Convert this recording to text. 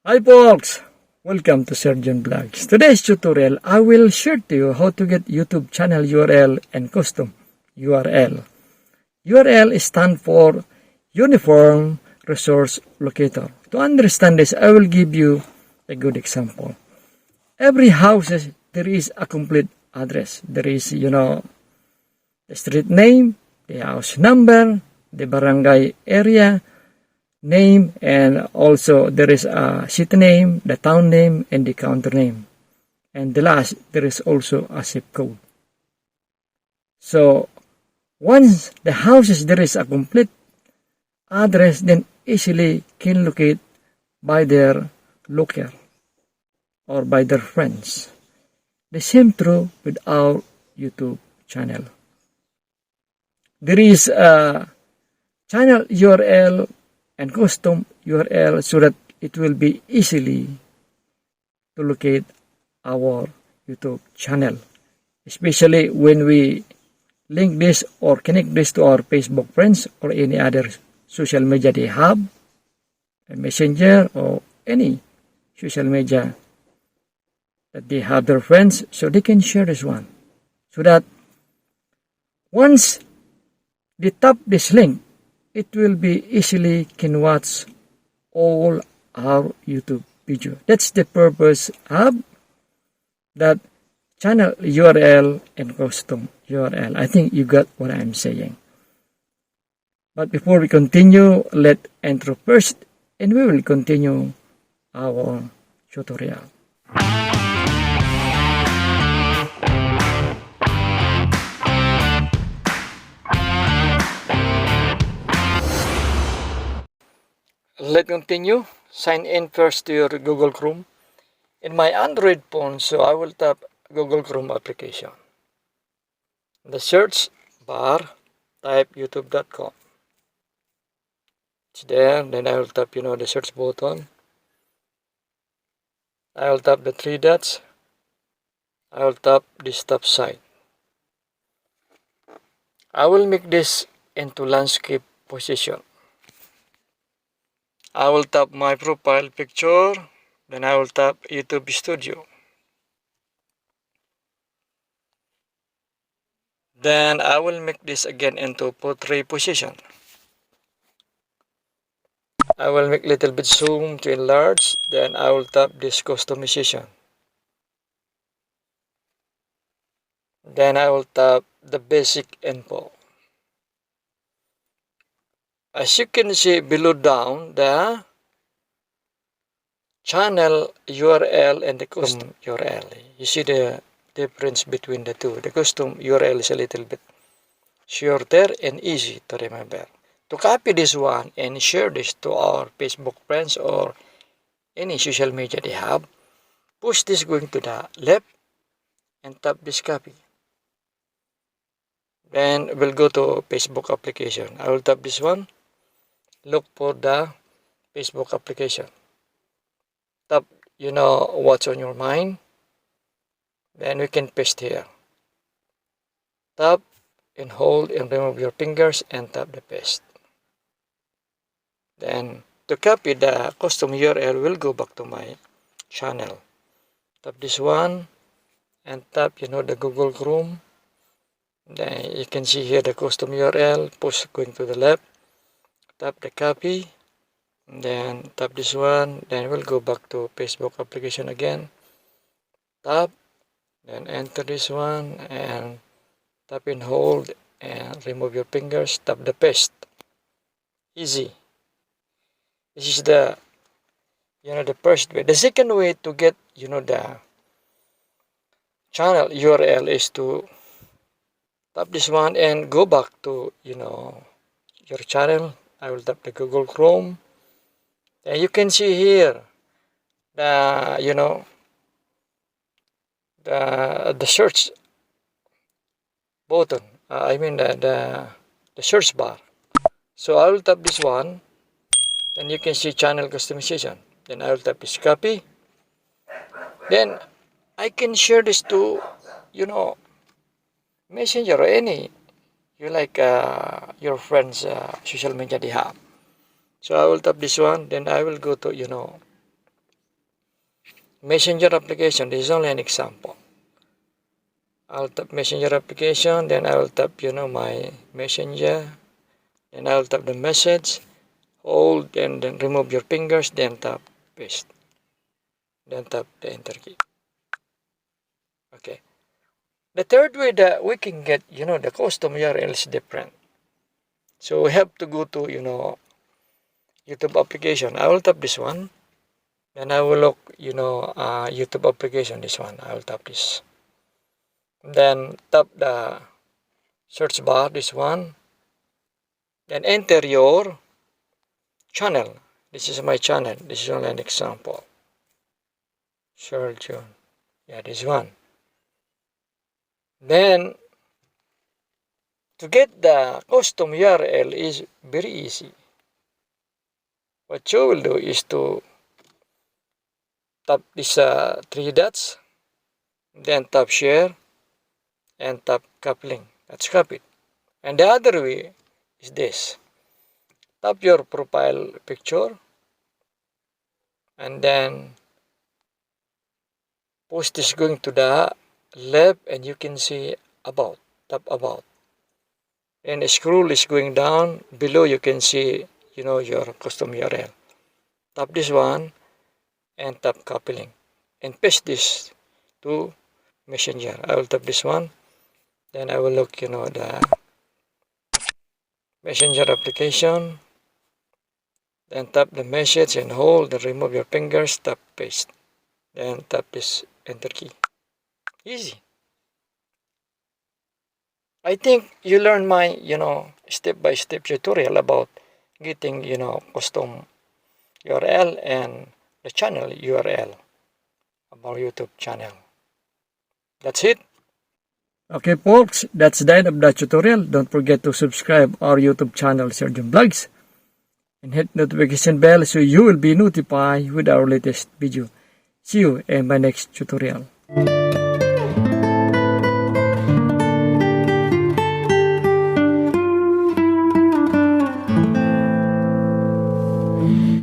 Hi folks! Welcome to ShirlJun Vlogs. Today's tutorial, I will share to you how to get YouTube channel URL and custom URL. URL stands for Uniform Resource Locator. To understand this, I will give you a good example. Every house, there is a complete address. There is, the street name, the house number, the barangay area, name, and also there is a city name, the town name, and the county name. And the last, there is also a zip code. So once the houses there is a complete address, then easily can locate by their local or by their friends. The same true with our YouTube channel. There is a channel URL and custom URL so that it will be easily to locate our YouTube channel, especially when we link this or connect this to our Facebook friends or any other social media they have, a messenger or any social media that they have their friends, so they can share this one, so that once they tap this link, it will be easily can watch all our YouTube video. That's the purpose of that channel URL and custom URL. I think you got what I'm saying. But before we continue, let intro first, and we will continue our tutorial. Let's continue. Sign in first to your Google Chrome. In my Android phone, so I will tap Google Chrome application. In the search bar, type youtube.com. It's there. Then I will tap, the search button. I will tap the three dots. I will tap this top side. I will make this into landscape position. I will tap my profile picture, then I will tap YouTube Studio. Then I will make this again into portrait position. I will make little bit zoom to enlarge, then I will tap this customization. Then I will tap the basic info. As you can see below down, the channel URL and the custom URL. You see the difference between the two. The custom URL is a little bit shorter and easy to remember. To copy this one and share this to our Facebook friends or any social media they have, push this going to the left and tap this copy. Then we'll go to Facebook application. I will tap this one. Look for the Facebook application. Tap, what's on your mind. Then we can paste here. Tap and hold and remove your fingers and tap the paste. Then to copy the custom URL, we'll go back to my channel. Tap this one and tap, the Google Chrome. Then you can see here the custom URL. Push going to the left. Tap the copy, then tap this one, then we'll go back to Facebook application again. Tap, then enter this one, and tap and hold, and remove your fingers, tap the paste. Easy. This is the, the first way. The second way to get, the channel URL is to tap this one and go back to, your channel. I will tap the Google Chrome. And you can see here the the search button. The search bar. So I will tap this one. Then you can see channel customization. Then I will tap this copy. Then I can share this to Messenger or any you like your friends social media they have. So I will tap this one, then I will go to Messenger application, this is only an example. I'll tap Messenger application, then I will tap, my Messenger, then I will tap the message, hold, and then remove your fingers, then tap paste, then tap the enter key. Okay. The third way that we can get, the custom URL is different. So we have to go to, YouTube application. I will tap this one. Then I will look, YouTube application, this one. I will tap this. Then tap the search bar, this one. Then enter your channel. This is my channel. This is only an example. ShirlJun. Yeah, this one. Then to get the custom URL is very easy. What you will do is to tap these 3 dots, then tap share, and tap copy link. That's copied. And the other way is this. Tap your profile picture, and then post is going to the left, and you can see about. Tap about. And the scroll is going down. Below you can see, your custom URL. Tap this one and tap copy link and paste this to Messenger. I will tap this one. Then I will look, the Messenger application. Then tap the message and hold and remove your fingers. Tap paste. Then tap this enter key. Easy. I think you learned my, step-by-step tutorial about getting, custom URL and the channel URL about YouTube channel. That's it. Okay, folks, that's the end of the tutorial. Don't forget to subscribe our YouTube channel, ShirlJun Vlogs, and hit notification bell so you will be notified with our latest video. See you in my next tutorial.